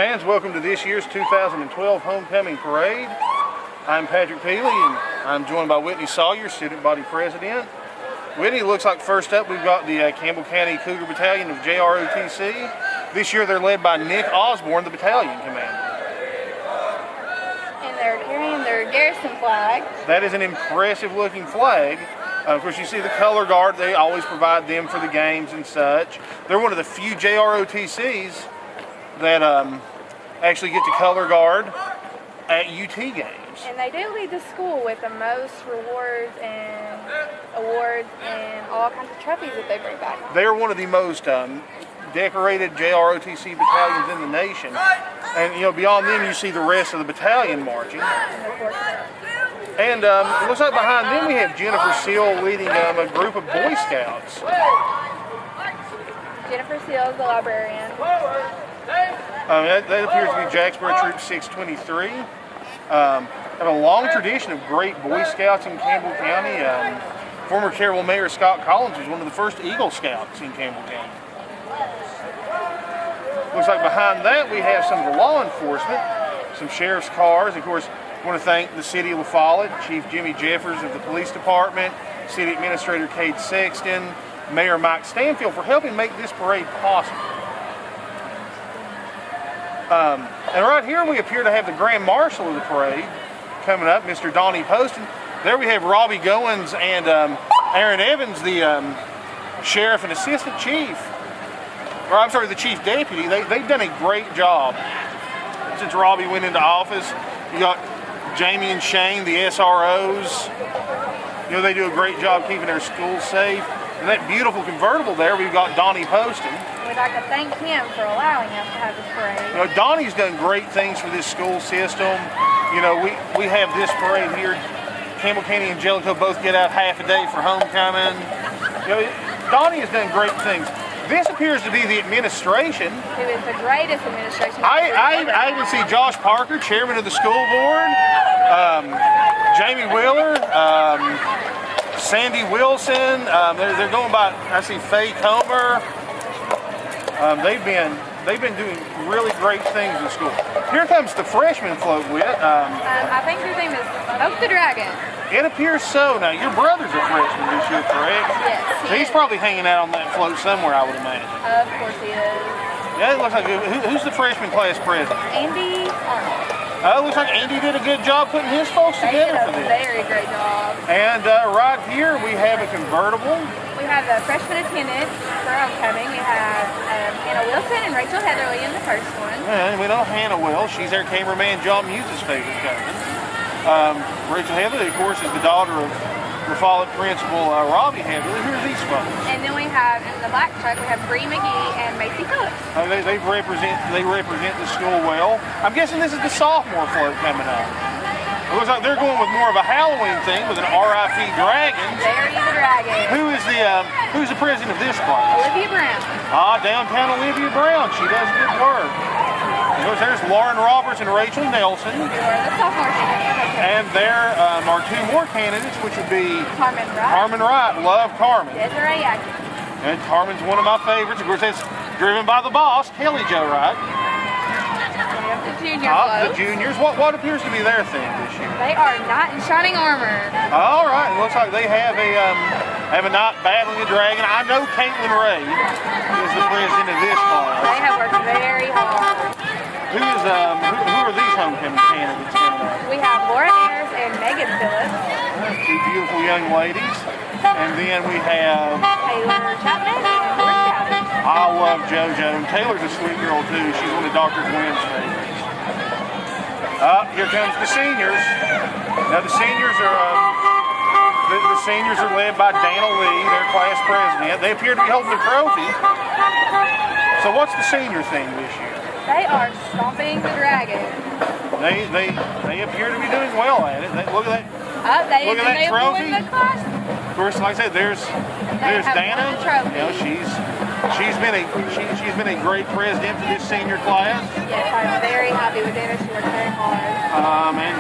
Fans, welcome to this year's 2012 Homecoming Parade. I'm Patrick Pebley, and I'm joined by Whitney Sawyer, Student Body President. Whitney, looks like first up we've got the Campbell County Cougar Battalion of JROTC. This year they're led by Nick Osborne, the battalion commander. And they're carrying their garrison flag. That is an impressive looking flag. Of course, you see the color guard, they always provide them for the games and such. They're one of the few JROTCs that actually get to color guard at UT games. And they do lead the school with the most rewards and awards and all kinds of trophies that they bring back. They are one of the most decorated JROTC battalions in the nation. And you know, beyond them you see the rest of the battalion marching. And it looks like behind them we have Jennifer Seal leading a group of Boy Scouts. Jennifer Seal is the librarian. That appears to be Jacksboro Troop 623. Have a long tradition of great Boy Scouts in Campbell County. Former Campbell Mayor Scott Collins was one of the first Eagle Scouts in Campbell County. Looks like behind that we have some of the law enforcement, some sheriff's cars. Of course, I want to thank the City of La Follette, Chief Jimmy Jeffers of the Police Department, City Administrator Cade Sexton, Mayor Mike Stanfield for helping make this parade possible. And right here we appear to have the Grand Marshal of the parade coming up, Mr. Donnie Poston. There we have Robbie Goins and Aaron Evans, the Sheriff and Assistant Chief. Or I'm sorry, the Chief Deputy. They've done a great job since Robbie went into office. You got Jamie and Shane, the SROs. You know, they do a great job keeping their schools safe. And that beautiful convertible there, we've got Donnie Poston. We'd like to thank him for allowing us to have this parade. You know, Donnie's done great things for this school system. You know, we have this parade here. Campbell County and Jellicoe both get out half a day for homecoming. You know, Donnie has done great things. This appears to be the administration. Who is the greatest administration. I would see Josh Parker, chairman of the school board, Jamie Wheeler, Sandy Wilson. They're going by, I see Faye Comer. They've been doing really great things in school. Here comes the freshman float with. I think his name is Oak the Dragon. It appears so. Now, your brother's a freshman this year, correct? Yes, So he's probably hanging out on that float somewhere, I would imagine. Of course he is. Yeah, it looks like who's the freshman class president? Andy Arnold. It looks like Andy did a good job putting his folks together for this. They did a very great job. And right here we have a convertible. We have the freshman attendants for homecoming. We have Hannah Wilson and Rachel Heatherly in the first one. And we know Hannah well. She's our cameraman John Muse's favorite cousin. Rachel Heatherly, of course, is the daughter of La Follette Principal Robbie Heatherly. Who are these folks? And then we have, in the black truck, we have Bree McGee and Macy Phillips. They represent the school well. I'm guessing this is the sophomore float coming up. It looks like they're going with more of a Halloween thing with an RIP dragon. Barry the Dragon. Who's the president of this class? Olivia Brown. Downtown Olivia Brown. She does good work. Of course, there's Lauren Roberts and Rachel Nelson. Who are the sophomore candidates. And there are two more candidates, which would be Carmen Wright. Carmen Wright. Love Carmen. Desiree Atkins. And Carmen's one of my favorites. Of course, that's driven by the boss, Kelly Jo Wright. The junior The juniors. What appears to be their thing this year? They are knight in shining armor. All right. It looks like they have a knight battling a dragon. I know Caitlin Ray is the president of this class. They have worked very hard. Who are these homecoming candidates coming up? We have Lauren Ayers and Megan Phillips. Two beautiful young ladies. And then we have Taylor Chapman and Brooke Chapman. I love JoJo. And Taylor's a sweet girl too. She's one of Dr. Gwynn's favorites. Here comes the seniors. Now the seniors are led by Dana Lee, their class president. They appear to be holding the trophy. So what's the senior thing this year? They are stomping the dragon. They appear to be doing well at it. Look at that. Look at that trophy. Of course, like I said, there's Dana. You know, she's been a great president for this senior class. Yes, I'm very happy with Dana. She worked very hard. And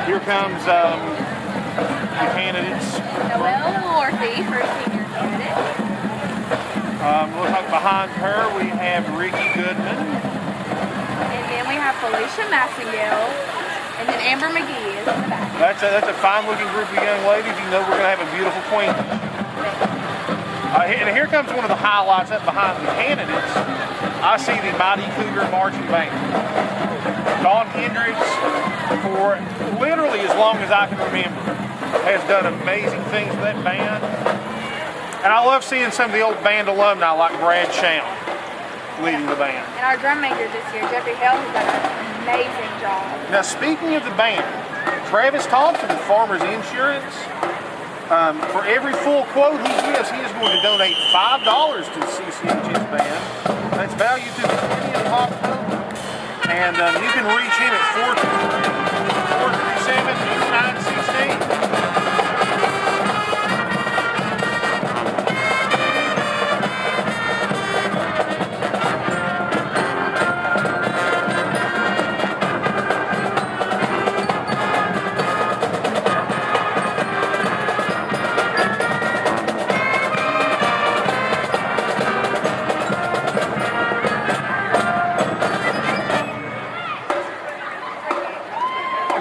here comes the candidates. Noelle Lorthy for senior candidate. Looks like behind her we have Ricky Goodman. And then we Felicia Massengale, and then Amber McGee is in the back. That's a fine-looking group of young ladies. You know we're going to have a beautiful queen. And here comes one of the highlights up behind the candidates. I see the Mighty Cougar Marching Band. Dawn Hendricks, for literally as long as I can remember, has done amazing things with that band. And I love seeing some of the old band alumni like Brad Schaum leading the band. And our drum major this year, Jeffrey Hale, has done an amazing job. Now, speaking of the band, Travis Thompson of Farmers Insurance, for every full quote he gives, he is going to donate $5 to the CCHS band. That's valued through the 20th of October. And you can reach him at 437-2916.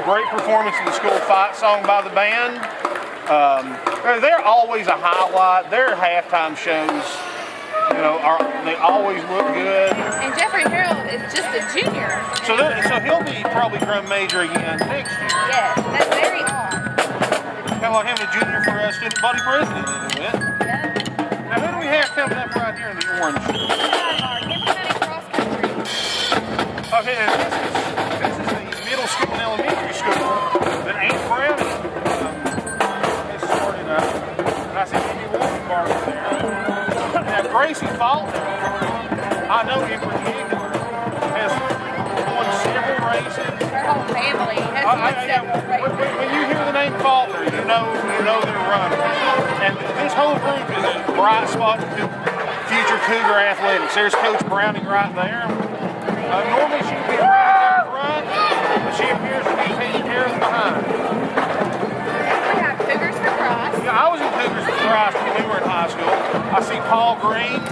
Great performance in the school fight song by the band. They're always a highlight. Their halftime shows, they always look good. And Jeffrey Harold is just a junior. So he'll be probably drum major again next year. Yes, that's very odd. Kind of like having a junior for student body president, isn't it? Yeah. Now who do we have coming up right here in the orange? We have our Campbell cross country. Okay, and this is the middle school and elementary school that Aunt Brownie has started up. And I see Andy Wolfenbarg there. Now Gracie Faulkner, I know in particular, has won several races. Her whole family has won several races. When you hear the name Faulkner, you know they're running. And this whole group is a bright spot to future Cougar athletics. There's Coach Browning right there. Normally she'd be right in front, but she appears to be taking care of the behind. We have Cougars for Cross. Yeah, I was in Cougars for Cross when we were in high school. I see Paul Green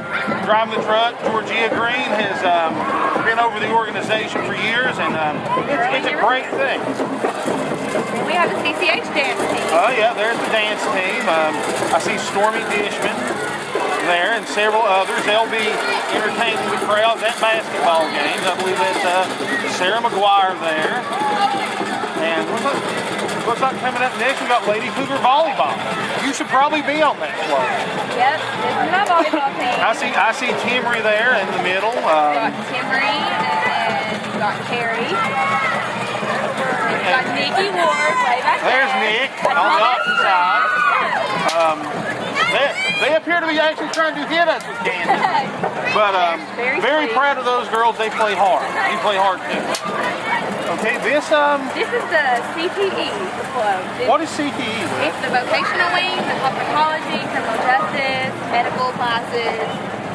driving the truck. Georgia Green has been over the organization for years, and it's a great thing. And we have the CCH dance team. Oh yeah, there's the dance team. I see Stormy Dishman there and several others. They'll be entertaining the crowds at basketball games. I believe that's Sarah McGuire there. And looks like coming up next we've got Lady Cougar Volleyball. You should probably be on that floor. Yep, this is my volleyball team. I see Timry there in the middle. We've got Timry, and then we've got Carrie. We've got Nikki Ward way back there. There's Nick on the opposite side. They appear to be actually trying to hit us with candy. But very proud of those girls. They play hard. You play hard too. Okay, this is the CTE club. What is CTE? It's the vocational wing, the psychology, criminal justice, medical classes.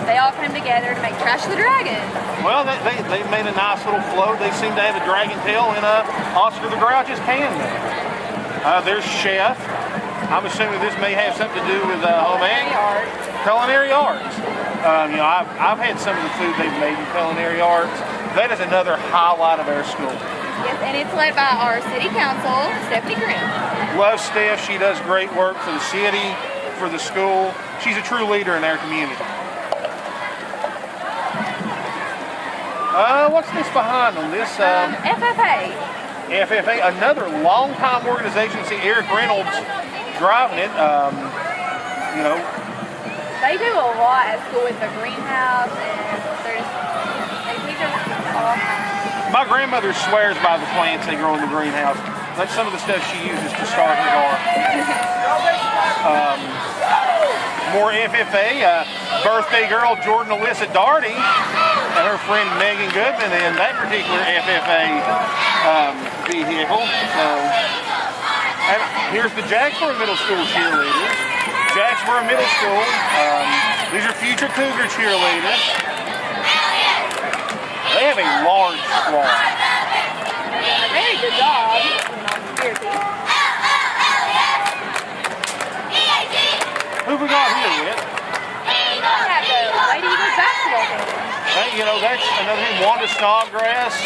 They all come together to make Trash the Dragon. Well, they made a nice little float. They seem to have a dragon tail in Oscar the Grouch's can there. There's Chef. I'm assuming this may have something to do with culinary arts. I've had some of the food they've made in culinary arts. That is another highlight of our school. Yes, and it's led by our city council, Stephanie Grimm. Love Steph. She does great work for the city, for the school. She's a true leader in our community. What's this behind on this? FFA. FFA, another long-time organization. See Eric Reynolds driving it. They do a lot at school with the greenhouse, and they teach us all kinds. My grandmother swears by the plants they grow in the greenhouse. That's some of the stuff she uses to start her garden. More FFA. Birthday girl Jordan Alyssa Darty and her friend Megan Goodman in that particular FFA vehicle. And here's the Jacksboro Middle School cheerleaders. Jacksboro Middle School. These are future Cougar cheerleaders. They have a large squad. A very good job on security. Who we got here with? We have the Lady Eagles basketball team. That's another thing. Wanda Snodgrass.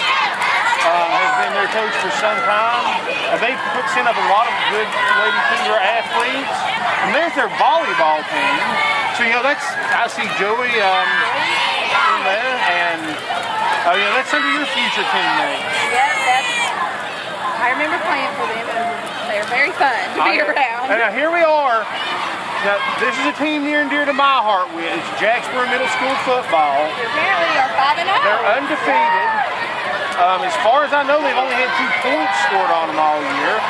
has been their coach for some time. They've sent up a lot of good Lady Cougar athletes. And there's their volleyball team. So, I see Joey in there, and that's some of your future teammates. I remember playing for them. They're very fun to be around. And now here we are. Now, this is a team near and dear to my heart. It's Jacksboro Middle School football. They apparently are 5-0. They're undefeated. As far as I know, they've only had 2 points scored on them all year.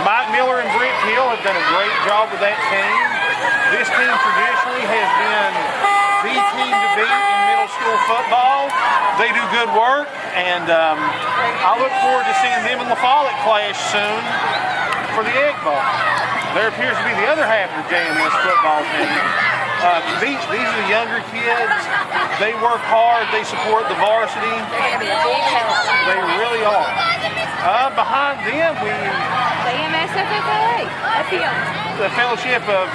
Mike Miller and Brent Hill have done a great job with that team. This team traditionally has been the team to beat in middle school football. They do good work, and I look forward to seeing them and La Follette clash soon for the Egg Bowl. There appears to be the other half of the JMS football team. These are the younger kids. They work hard. They support the varsity. They're going to be a big help. They really are. Behind them, we JMS-FFLA. the Fellowship of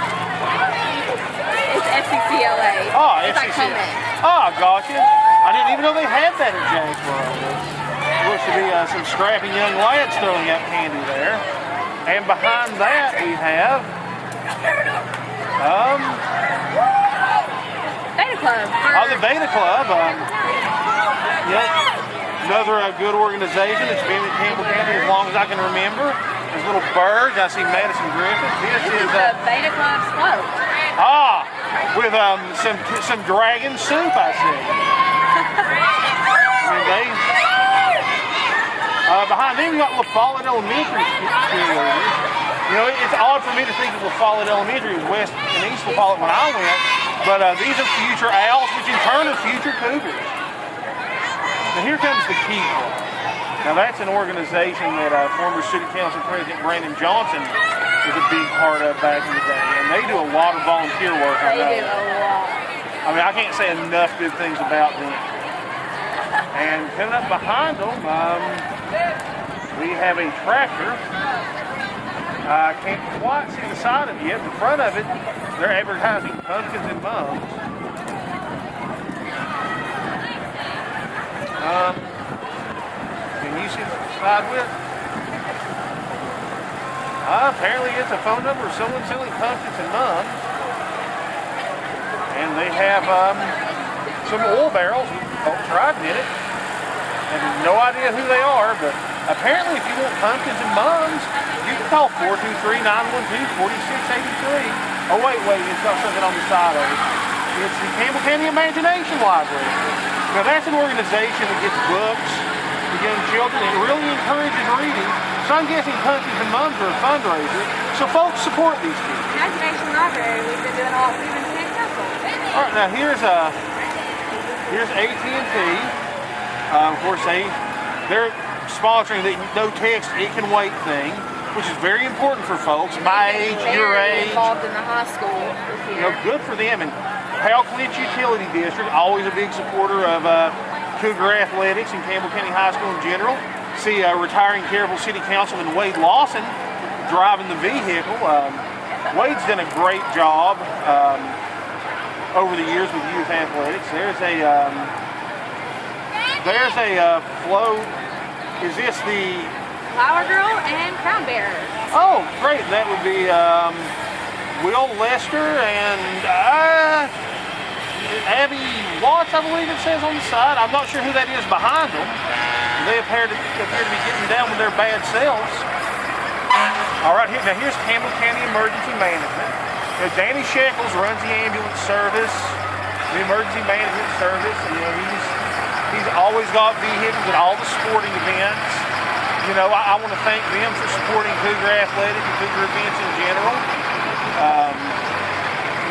It's FCCLA. Oh, it's like FCC. homemade. Oh, gotcha. I didn't even know they had that at Jacksboro. Looks to be some scrappy young lads throwing out candy there. And behind that we have Beta Club. the Beta Club. Another good organization. It's been in Campbell County as long as I can remember. There's little birds. I see Madison Griffith. This is the Beta Club float. With some dragon soup, I see. Behind them, you got La Follette Elementary cheerleaders. It's odd for me to think of La Follette Elementary as West and East La Follette when I went, but these are future Owls, which in turn are future Cougars. Now here comes the key one. Now that's an organization that former City Council President Brandon Johnson was a big part of back in the day, and they do a lot of volunteer work. They do a lot. I mean, I can't say enough good things about them. And coming up behind them, we have a tractor. I can't quite see the side of it yet. The front of it, they're advertising pumpkins and mums. Can you see the side with? Apparently it's a phone number of someone selling pumpkins and mums. And they have some oil barrels with folks riding in it. I have no idea who they are, but apparently if you want pumpkins and mums, you can call 423-912-4683. Oh wait, it's got something on the side of it. It's the Campbell County Imagination Library. Now that's an organization that gets books for young children and really encourages reading. So I'm guessing pumpkins and mums are a fundraiser. So folks support these kids. Imagination Library, we've been doing all we've been doing council. All right, now here's AT&T. Of course, they're sponsoring the no text, it can wait thing, which is very important for folks my age, your age. Involved in the high school this year. Good for them. And Powell Clinch Utility District, always a big supporter of Cougar athletics and Campbell County High School in general. See retiring Caryville City Councilman Wade Lawson driving the vehicle. Wade's done a great job over the years with youth athletics. There's a float. Is this the Flower Girl and Crown Bearer? Oh, great. That would be Will Lester and Abby Watts, I believe it says on the side. I'm not sure who that is behind them. They appear to be getting down with their bad selves. All right, now here's Campbell County Emergency Management. Danny Shekels runs the ambulance service, the emergency management service. He's always got vehicles at all the sporting events. I want to thank them for supporting Cougar athletics and Cougar events in general.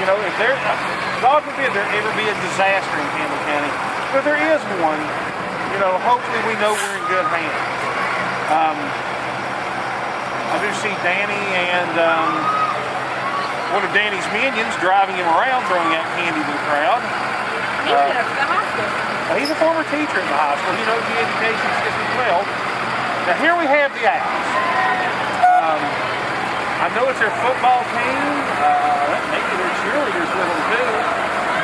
If there, God forbid there ever be a disaster in Campbell County, but there is one, hopefully we know we're in good hands. I do see Danny and one of Danny's minions driving him around, throwing out candy to the crowd. He's at the high school. He's a former teacher in the high school. He knows the education system well. Now here we have the Owls. I know it's their football team. Maybe their cheerleaders with them too.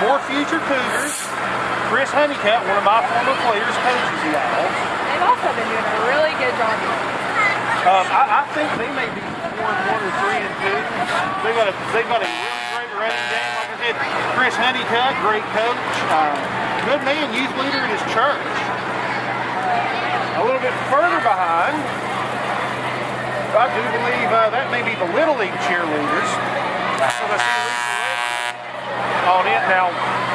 More future Cougars. Chris Honeycutt, one of my former players, coaches the Owls. They've also been doing a really good I think they may be 4-1 or 3-2. They've got a really great running game. Like I said, Chris Honeycutt, great coach, good man, youth leader in his church. A little bit further behind, I do believe that may be the Little League cheerleaders. So I see on it now.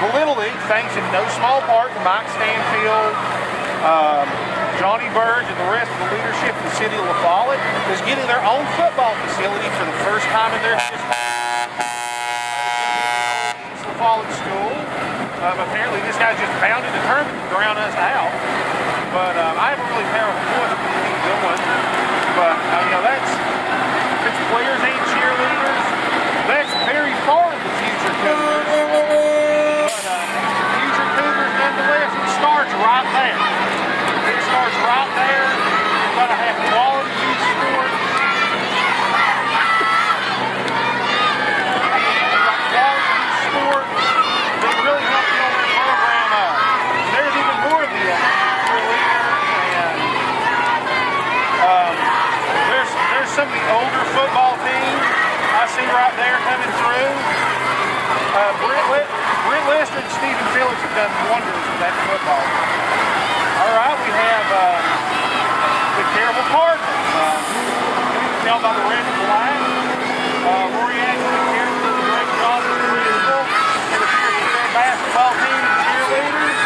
The Little League, thanks in no small part to Mike Stanfield, Johnny Burge, and the rest of the leadership in the city of La Follette, is getting their own football facility for the first time in their history. La Follette School. Apparently, this guy's just bound and determined to drown us out. But I haven't really found what to keep going. But it's players and cheerleaders. That's very far in the future, Cougars. But future Cougars, nonetheless, it starts right there. It starts right there. You've got to have quality youth sports. You've got quality youth sports. They really help you on the program up. There's even more of the cheerleaders. And there's some of the older football teams I see right there coming through. Brent Lester and Stephen Phillips have done wonders with that football. All right, we have the Campbell Cardinals. You can tell by the red and black. Lori Ashley and Campbell did a great job with the principal and the their basketball team and cheerleaders.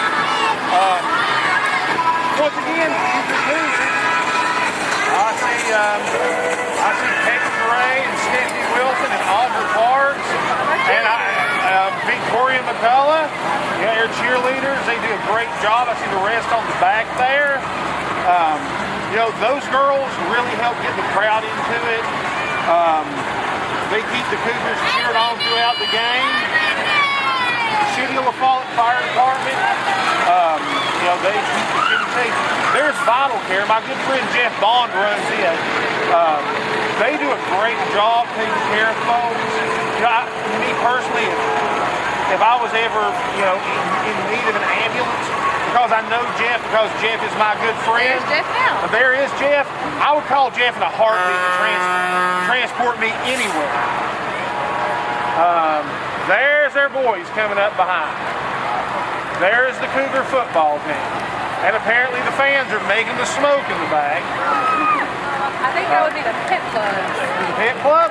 Once again, future Cougars. I see Peggy Gray and Stephanie Wilson and Audrey Parks and Victoria McCullough. Yeah, they're cheerleaders. They do a great job. I see the rest on the back there. Those girls really help get the crowd into it. They keep the Cougars cheered on throughout the game. The City of La Follette Fire Department, they keep the city safe. There's Vital Care. My good friend Jeff Bond runs it. They do a great job taking care of folks. Me personally, if I was ever, in need of an ambulance, because I know Jeff, because Jeff is my good friend. There's Jeff now. There is Jeff. I would call Jeff in a heartbeat to transport me anywhere. There's their boys coming up behind. There's the Cougar football team. And apparently the fans are making the smoke in the back. I think that would be the pit club. The pit club?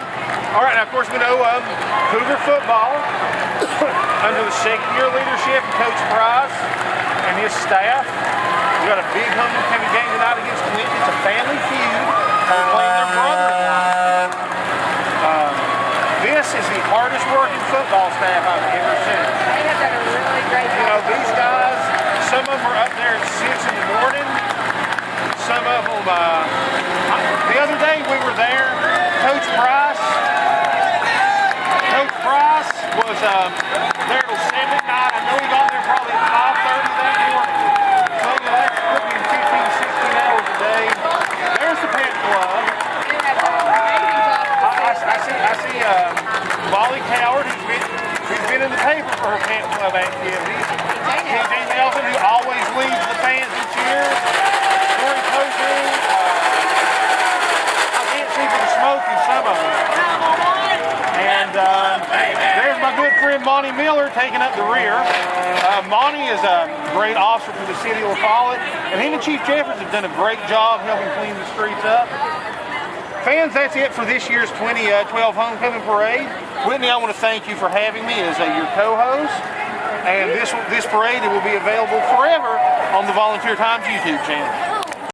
All right, now of course we know Cougar football under the second-year leadership of Coach Price and his staff. We've got a big homecoming game tonight against Whitney. It's a family feud. They're playing their brother-in-law. This is the hardest working football staff I've ever seen. They have done a really great job. These guys, some of them are up there at 6 in the morning. Some of them, the other day we were there, Coach Price was there till 7 at night. I know he got there probably at 5:30 that morning. So that's putting in 15, 16 hours a day. There's the pit club. They have done an amazing job. I see Molly Coward, who's been in the paper for her pit club activities. TJ Nelson, who always leads the fans and cheers. Corey Coaching. I can't see for the smoke in some of them. And there's my good friend Monty Miller taking up the rear. Monty is a great officer for the city of La Follette, and him and Chief Jeffers have done a great job helping clean the streets up. Fans, that's it for this year's 2012 Homecoming Parade. Whitney, I want to thank you for having me as your co-host. And this parade will be available forever on the Volunteer Times YouTube channel.